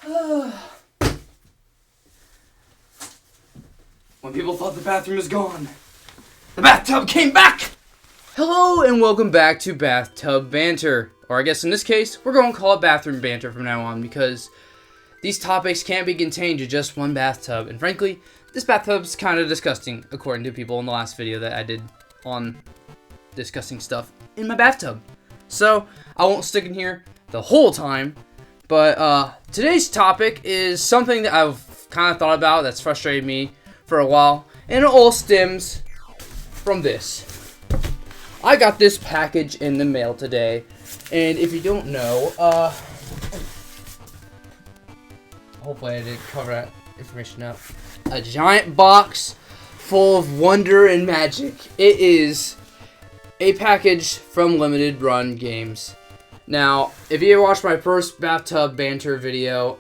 When people thought the bathroom was gone, the bathtub came back! Hello and welcome back to Bathtub Banter. Or I guess in this case, we're going to call it Bathroom Banter from now on because these topics can't be contained to just one bathtub. And frankly, this bathtub's kind of disgusting, according to people in the last video that I did on discussing stuff in my bathtub. So, I won't stick in here the whole time. But today's topic is something that I've kind of thought about that's frustrated me for a while. And it all stems from this. I got this package in the mail today. And if you don't know, hopefully I didn't cover that information up. A giant box full of wonder and magic. It is a package from Limited Run Games. Now, if you ever watched my first Bathtub Banter video,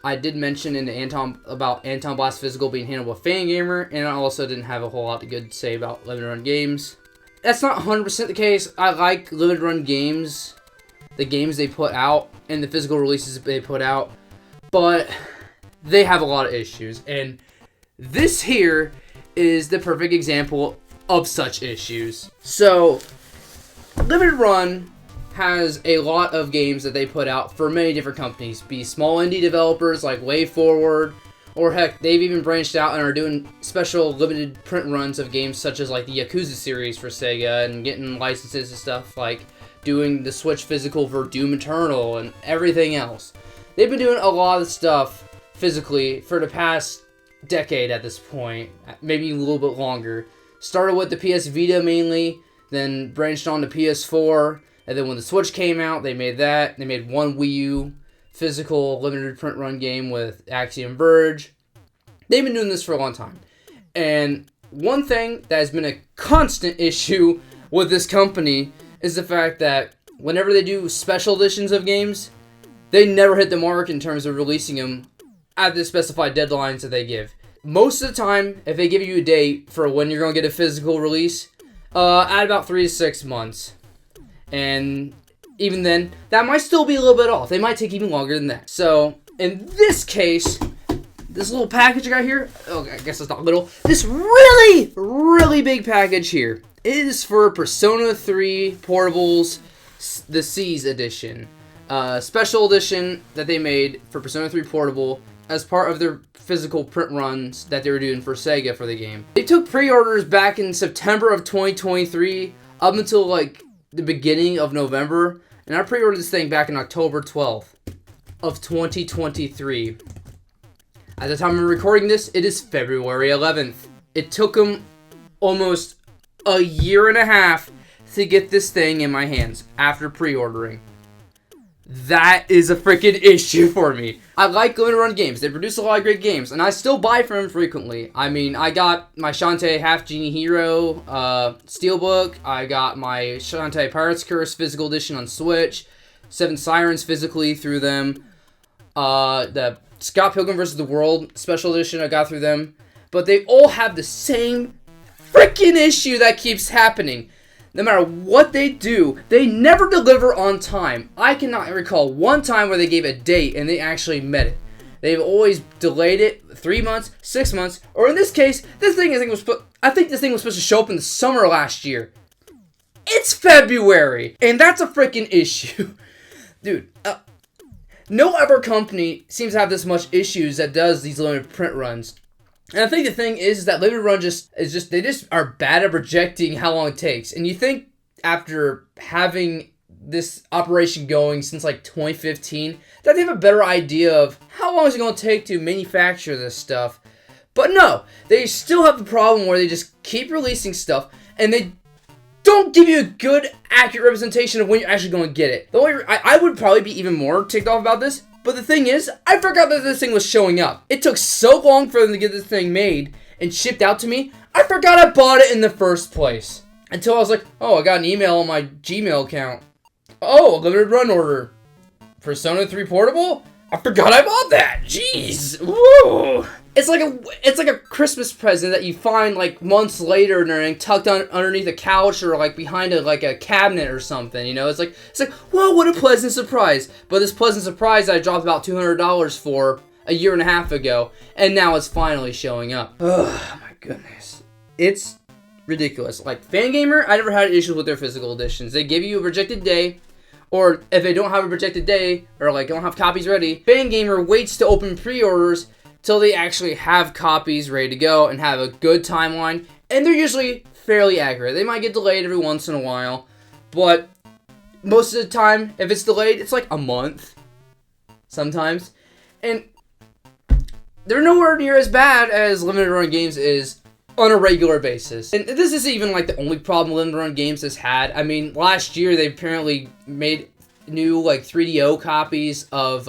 I did mention in the about Anton Blast Physical being handled with Fangamer, and I also didn't have a whole lot of good to say about Limited Run Games. That's not 100% the case. I like Limited Run Games, the games they put out, and the physical releases they put out, but they have a lot of issues, and this here is the perfect example of such issues. So, Limited Run has a lot of games that they put out for many different companies, be small indie developers like WayForward, or heck, they've even branched out and are doing special limited print runs of games such as like the Yakuza series for Sega and getting licenses and stuff, like doing the Switch physical for Doom Eternal and everything else. They've been doing a lot of stuff physically for the past decade at this point, maybe a little bit longer. Started with the PS Vita mainly, then branched on to PS4, and then when the Switch came out, they made that. They made one Wii U physical limited print run game with Axiom Verge. They've been doing this for a long time. And one thing that has been a constant issue with this company is the fact that whenever they do special editions of games, they never hit the mark in terms of releasing them at the specified deadlines that they give. Most of the time, if they give you a date for when you're going to get a physical release, at about 3 to 6 months. And even then, that might still be a little bit off. They might take even longer than that. So, in this case, this little package I got here, oh, I guess it's not little, this really, really big package here, it is for Persona 3 Portables, the S.E.E.S edition. Special edition that they made for Persona 3 Portable as part of their physical print runs that they were doing for Sega for the game. They took pre-orders back in September of 2023 up until like the beginning of November, and I pre-ordered this thing back in October 12th of 2023. At the time of recording this, it is February 11th. It took them almost a year and a half to get this thing in my hands after pre-ordering. That is a freaking issue for me. I like Limited Run Games. They produce a lot of great games, and I still buy from them frequently. I mean, I got my Shantae Half Genie Hero Steelbook. I got my Shantae Pirate's Curse Physical Edition on Switch. Seven Sirens physically through them. The Scott Pilgrim vs. the World Special Edition I got through them. But they all have the same freaking issue that keeps happening. No matter what they do, they never deliver on time. I cannot recall one time where they gave a date and they actually met it. They've always delayed it 3 months, 6 months, or in this case, I think this thing was supposed to show up in the summer last year. It's February, and that's a freaking issue. Dude, no other company seems to have this much issues that does these limited print runs. And I think the thing is that Limited Run they just are bad at projecting how long it takes. And you think after having this operation going since like 2015, that they have a better idea of how long is it going to take to manufacture this stuff. But no, they still have the problem where they just keep releasing stuff and they don't give you a good, accurate representation of when you're actually going to get it. I would probably be even more ticked off about this. But the thing is, I forgot that this thing was showing up. It took so long for them to get this thing made and shipped out to me, I forgot I bought it in the first place. Until I was like, oh, I got an email on my Gmail account. Oh, a limited run order. Persona 3 Portable? I forgot I bought that. Jeez. Woo. It's like a Christmas present that you find like months later and they're tucked underneath a couch or like behind a cabinet or something. You know, it's like whoa, what a pleasant surprise. But this pleasant surprise I dropped about $200 for a year and a half ago, and now it's finally showing up. Oh my goodness, it's ridiculous. Like Fangamer, I never had issues with their physical editions. They give you a projected day. Or if they don't have a projected day, or like don't have copies ready, Fangamer waits to open pre-orders till they actually have copies ready to go and have a good timeline. And they're usually fairly accurate. They might get delayed every once in a while, but most of the time, if it's delayed, it's like a month sometimes. And they're nowhere near as bad as limited run games is on a regular basis. And this is even like the only problem limited run games has had. I mean, last year they apparently made new like 3DO copies of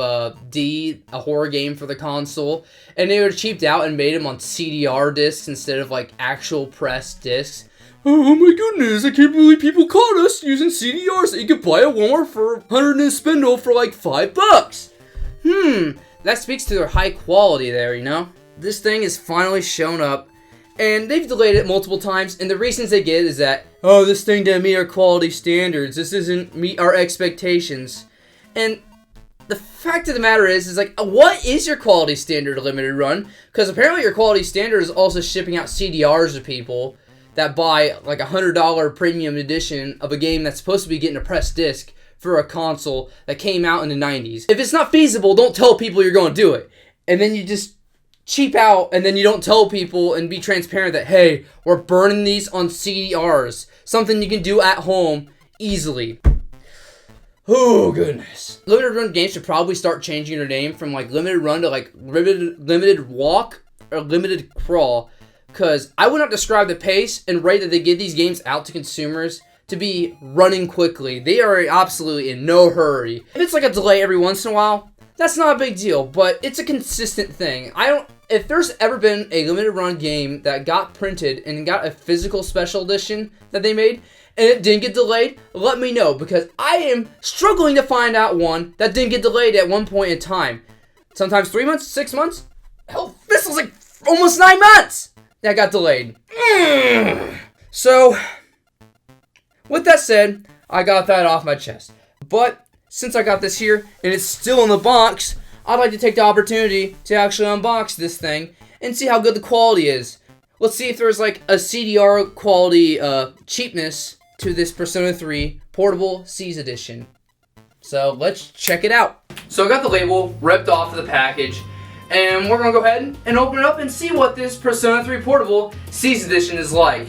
D, a horror game for the console, and they were cheaped out and made them on CDR discs instead of like actual pressed discs. Oh my goodness, I can't believe people caught us using CDRs that you could buy at Walmart for 100 and spindle for like $5. That speaks to their high quality there, you know? This thing is finally shown up. And they've delayed it multiple times, and the reasons they get is that, oh, this thing didn't meet our quality standards, this doesn't meet our expectations. And the fact of the matter is like, what is your quality standard limited run? Because apparently your quality standard is also shipping out CDRs to people that buy like $100 premium edition of a game that's supposed to be getting a pressed disc for a console that came out in the 90s. If it's not feasible, don't tell people you're going to do it. And then you just cheap out, and then you don't tell people and be transparent that, hey, we're burning these on CDRs. Something you can do at home easily. Oh, goodness. Limited Run games should probably start changing their name from, like, Limited Run to, like, Limited Walk or Limited Crawl. Because I would not describe the pace and rate that they give these games out to consumers to be running quickly. They are absolutely in no hurry. If it's, like, a delay every once in a while, that's not a big deal, but it's a consistent thing. If there's ever been a limited run game that got printed and got a physical special edition that they made, and it didn't get delayed, let me know, because I am struggling to find out one that didn't get delayed at one point in time. Sometimes 3 months, 6 months. Hell, this was like almost 9 months that got delayed. So, with that said, I got that off my chest. But since I got this here, and it's still in the box, I'd like to take the opportunity to actually unbox this thing and see how good the quality is. Let's see if there's like a CDR quality cheapness to this Persona 3 Portable S.E.E.S edition. So let's check it out. So I got the label ripped off of the package, and we're going to go ahead and open it up and see what this Persona 3 Portable S.E.E.S edition is like.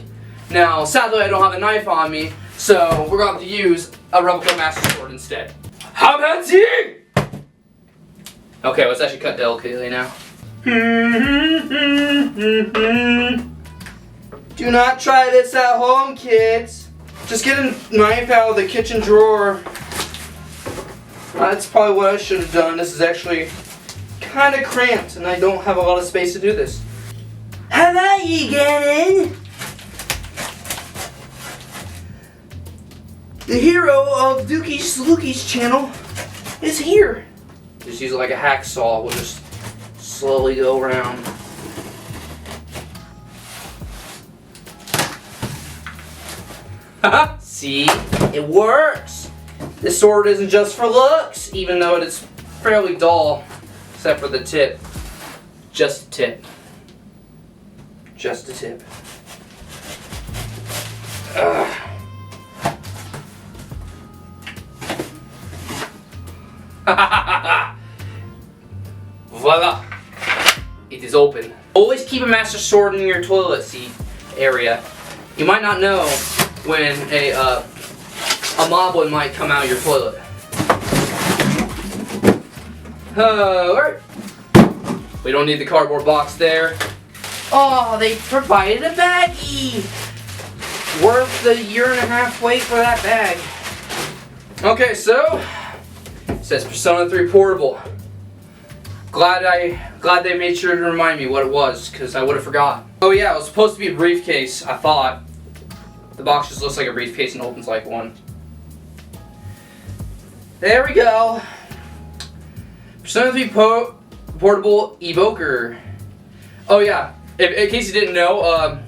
Now, sadly I don't have a knife on me, so we're going to have to use a replica Master Sword instead. How about you? Okay, let's actually cut delicately now. Do not try this at home, kids. Just get a knife out of the kitchen drawer. That's probably what I should have done. This is actually kind of cramped, and I don't have a lot of space to do this. How about you get in? The hero of Lukey's channel is here. Just use it like a hacksaw. We'll just slowly go around. Haha! See? It works! This sword isn't just for looks, even though it is fairly dull, except for the tip. Just a tip. Just a tip. Ugh. Voila! It is open. Always keep a Master Sword in your toilet seat area. You might not know when a moblin might come out of your toilet. Alright. We don't need the cardboard box there. Oh, they provided a baggie! Worth the 1.5 year wait for that bag. Okay, so it says Persona 3 Portable. Glad they made sure to remind me what it was, because I would have forgotten. Oh yeah, it was supposed to be a briefcase, I thought. The box just looks like a briefcase and opens like one. There we go. Persona 3 Portable Evoker. Oh yeah, in case you didn't know,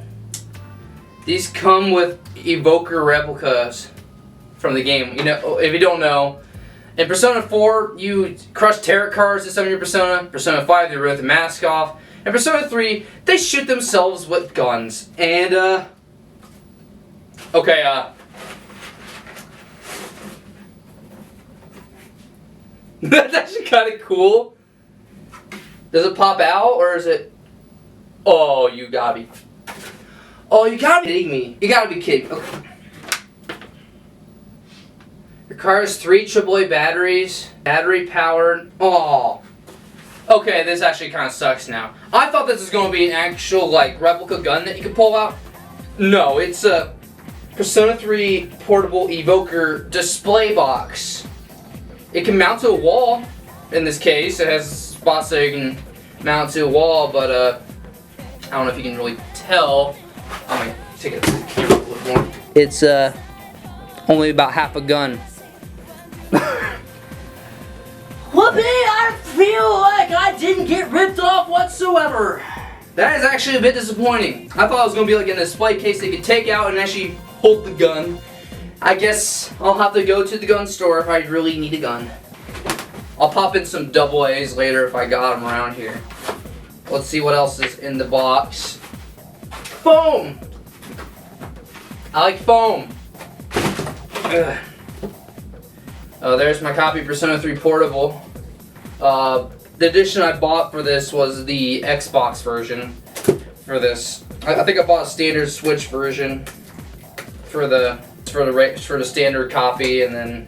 these come with Evoker replicas from the game. You know, if you don't know, in Persona 4, you crush tarot cards to summon your Persona. Persona 5, they rip the mask off. And Persona 3, they shoot themselves with guns. And, okay, that's actually kind of cool. Does it pop out, or is it... Oh, you gotta be... Oh, you gotta be kidding me. You gotta be kidding me. Okay. Requires 3 AAA batteries. Battery powered. Oh. Okay, this actually kind of sucks now. I thought this was going to be an actual, like, replica gun that you could pull out. No, it's a Persona 3 Portable Evoker display box. It can mount to a wall. In this case, it has spots that you can mount to a wall, but I don't know if you can really tell. I'm gonna take it to the camera a little more. It's only about half a gun. Whoopee! I feel like I didn't get ripped off whatsoever. That is actually a bit disappointing. I thought it was gonna be like a display case they could take out and actually hold the gun. I guess I'll have to go to the gun store if I really need a gun. I'll pop in some AA's later if I got them around here. Let's see what else is in the box. Foam! I like foam. Ugh. Oh, there's my copy of Persona 3 Portable. The edition I bought for this was the Xbox version for this. I think I bought a standard Switch version for the standard copy, and then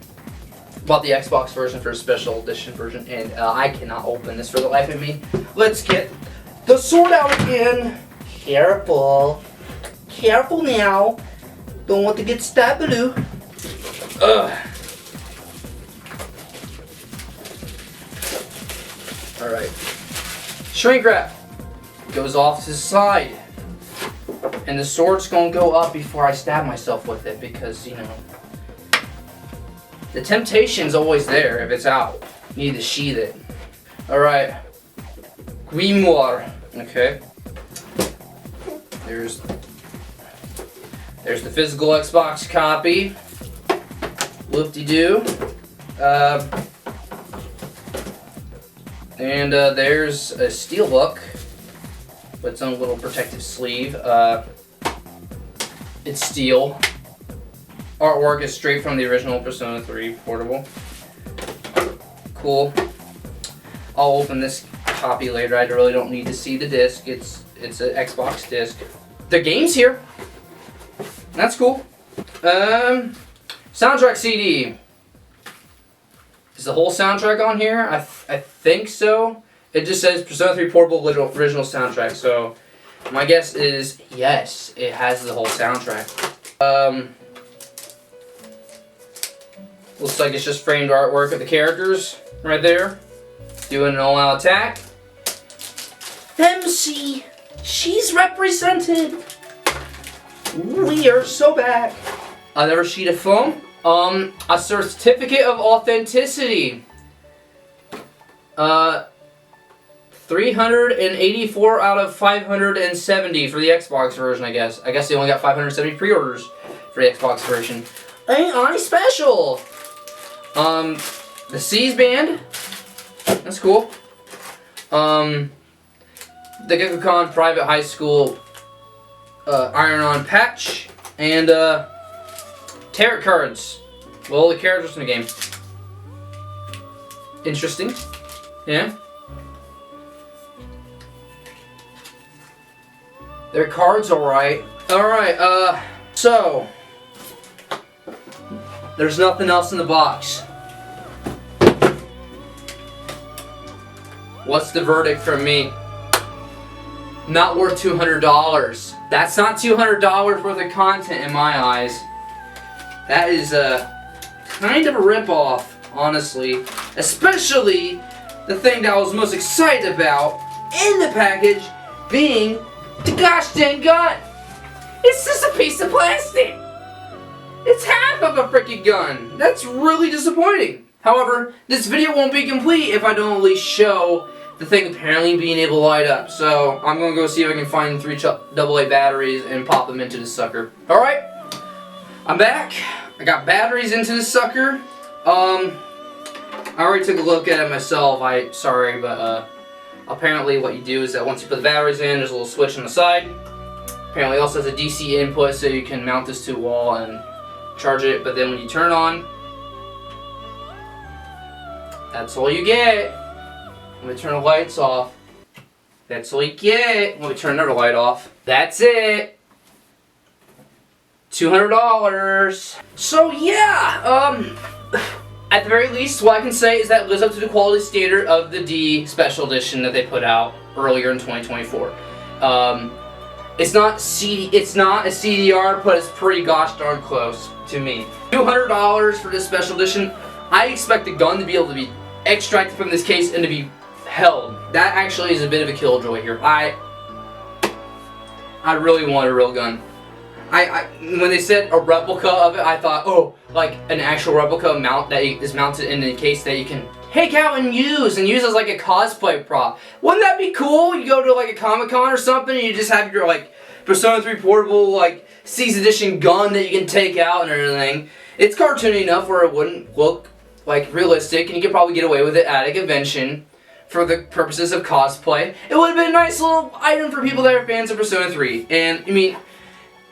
bought the Xbox version for a special edition version. And I cannot open this for the life of me. Let's get the sword out again. Careful, careful now. Don't want to get stabbaloo. Ugh. Alright. Shrink wrap goes off to the side. And the sword's gonna go up before I stab myself with it because, you know, the temptation's always there if it's out. You need to sheath it. Alright. Grimoire. Okay. There's the physical Xbox copy. Whoop-de-doo. And there's a steelbook with its own little protective sleeve. It's steel. Artwork is straight from the original Persona 3 Portable. Cool. I'll open this copy later. I really don't need to see the disc. It's an Xbox disc. The game's here. That's cool. Soundtrack CD. Is the whole soundtrack on here? I think so. It just says Persona 3 Portable original soundtrack, so my guess is yes, it has the whole soundtrack. Looks like it's just framed artwork of the characters right there, doing an all-out attack. MC, she's represented. We are so back. Another sheet of foam. A certificate of authenticity. 384 out of 570 for the Xbox version, I guess. I guess they only got 570 pre-orders for the Xbox version. Ain't any special. The S.E.E.S band. That's cool. The Gekkokan Private High School iron-on patch. And, tarot cards. Well, the characters in the game. Interesting. Yeah. Their cards alright. Alright, so there's nothing else in the box. What's the verdict from me? Not worth $200. That's not $200 worth of content in my eyes. That is kind of a ripoff, honestly. Especially the thing that I was most excited about in the package being the gosh dang gun. It's just a piece of plastic. It's half of a freaking gun. That's really disappointing. However, this video won't be complete if I don't at least show the thing apparently being able to light up. So I'm gonna go see if I can find 3 AA batteries and pop them into this sucker. Alright, I'm back. I got batteries into this sucker. I already took a look at it myself. Sorry, but apparently what you do is that once you put the batteries in, there's a little switch on the side. Apparently it also has a DC input so you can mount this to a wall and charge it, but then when you turn it on, that's all you get. When we turn the lights off, that's all you get. When we turn another light off, that's it. $200. So yeah, at the very least, what I can say is that it lives up to the quality standard of the D Special Edition that they put out earlier in 2024. It's not a CDR, but it's pretty gosh darn close to me. $200 for this Special Edition. I expect the gun to be able to be extracted from this case and to be held. That actually is a bit of a killjoy here. I really want a real gun. When they said a replica of it, I thought, oh, like an actual replica mount that is mounted in a case that you can take out and use as like a cosplay prop. Wouldn't that be cool? You go to like a Comic-Con or something and you just have your like Persona 3 portable like S.E.E.S edition gun that you can take out and everything. It's cartoony enough where it wouldn't look like realistic and you could probably get away with it at a convention for the purposes of cosplay. It would have been a nice little item for people that are fans of Persona 3. And I mean,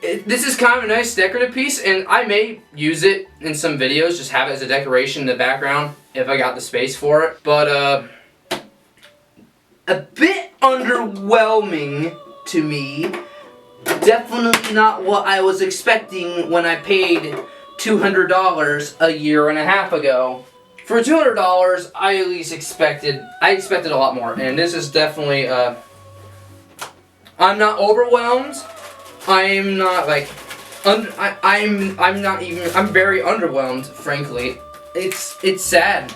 this is kind of a nice decorative piece, and I may use it in some videos, just have it as a decoration in the background if I got the space for it. But a bit underwhelming to me. Definitely not what I was expecting when I paid $200 a year and a half ago. For $200, I at least expected a lot more, and this is definitely I'm not overwhelmed. I'm not like I'm very underwhelmed, frankly. It's sad.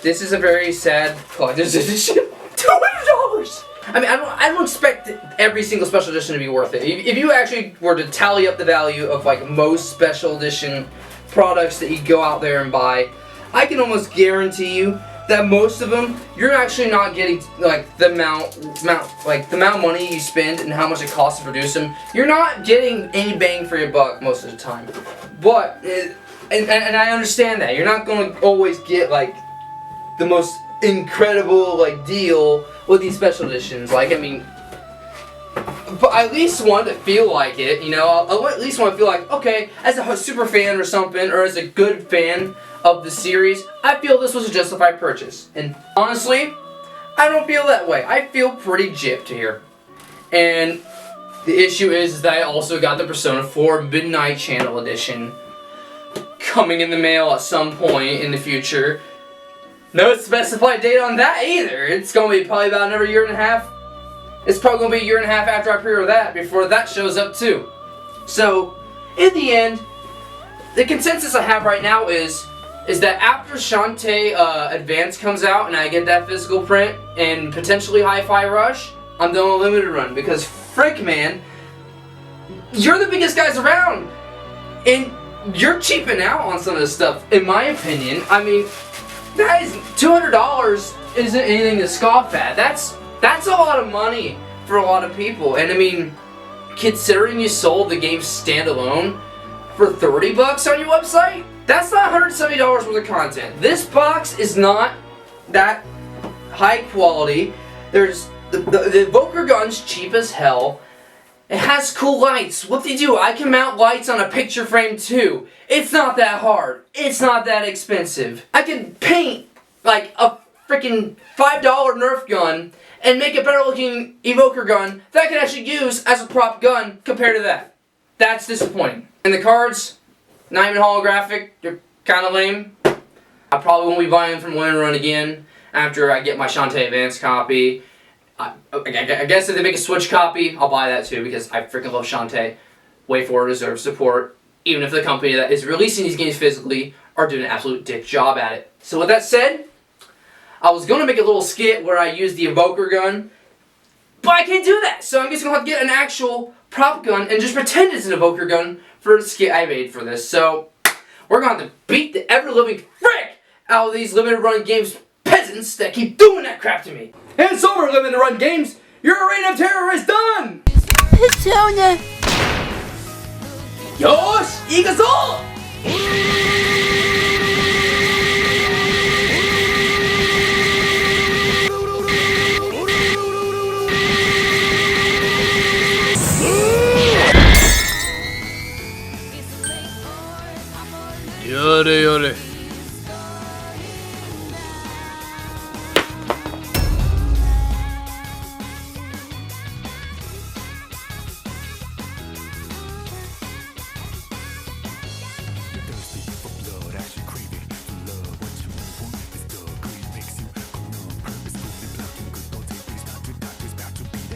This is a very sad collector's edition. $200. I mean, I don't expect every single special edition to be worth it. If you actually were to tally up the value of like most special edition products that you go out there and buy, I can almost guarantee you that most of them, you're actually not getting like the amount of money you spend and how much it costs to produce them. You're not getting any bang for your buck most of the time. But and I understand that you're not going to always get like the most incredible like deal with these special editions. Like, I mean, but I at least want to feel like it, you know. I at least want to feel like, okay, as a super fan or something, or as a good fan of the series, I feel this was a justified purchase. And honestly, I don't feel that way. I feel pretty gypped here. And the issue is that I also got the Persona 4 Midnight Channel Edition coming in the mail at some point in the future. No specified date on that either. It's going to be probably about another year and a half. It's probably going to be a year and a half after I pre-order that before that shows up too. So, in the end, the consensus I have right now is that after Shantae Advance comes out and I get that physical print and potentially Hi-Fi Rush, I'm doing a limited run because frick man, you're the biggest guys around and you're cheaping out on some of this stuff, in my opinion. I mean, that is $200 isn't anything to scoff at. That's a lot of money for a lot of people. And I mean, considering you sold the game standalone for $30 on your website, that's not $170 worth of content. This box is not that high quality. There's the Evoker gun's cheap as hell. It has cool lights. Whoop-de-doo, I can mount lights on a picture frame too. It's not that hard. It's not that expensive. I can paint like a freaking $5 Nerf gun and make a better looking Evoker gun that I can actually use as a prop gun compared to that. That's disappointing. And the cards, not even holographic, they're kind of lame. I probably won't be buying them from Limited Run again after I get my Shantae Advance copy. I guess if they make a Switch copy, I'll buy that too because I freaking love Shantae. WayForward deserves support, even if the company that is releasing these games physically are doing an absolute dick job at it. So with that said, I was going to make a little skit where I use the Evoker gun, but I can't do that. So I'm just going to have to get an actual prop gun and just pretend it's an Evoker gun for the skit I made for this. So we're going to have to beat the ever-living frick out of these limited run games peasants that keep doing that crap to me. And so for limited run games, your reign of terror is done! Persona! Yosh! Ikazo! Yore yore.